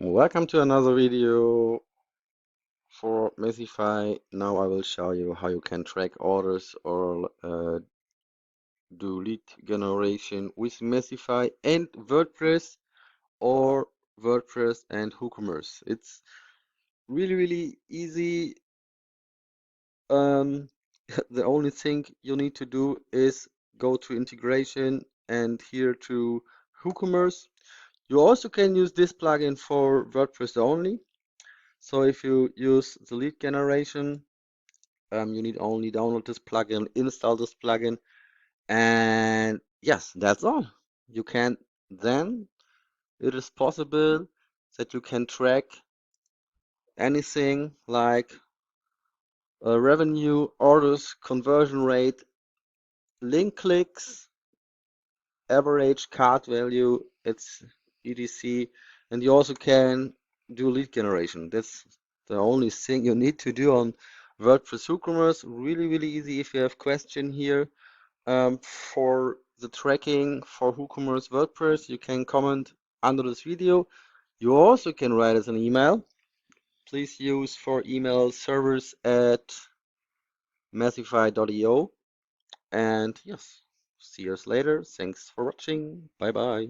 Welcome to another video for Messify. Now I will show you how you can track orders or do lead generation with Messify and WordPress, or WordPress and WooCommerce. It's really easy. The only thing you need to do is go to integration and here to WooCommerce. You also can use this plugin for WordPress only. So if you use the lead generation, you need only download this plugin, install this plugin, and yes, that's all. You can then, it is possible that you can track anything like revenue, orders, conversion rate, link clicks, average cart value, it's etc. And you also can do lead generation. That's the only thing you need to do on WordPress WooCommerce. Really easy. If you have question here for the tracking for WooCommerce WordPress, you can comment under this video. You also can write us an email. Please use for email servers at messify.io. And yes, see us later. Thanks for watching. Bye bye.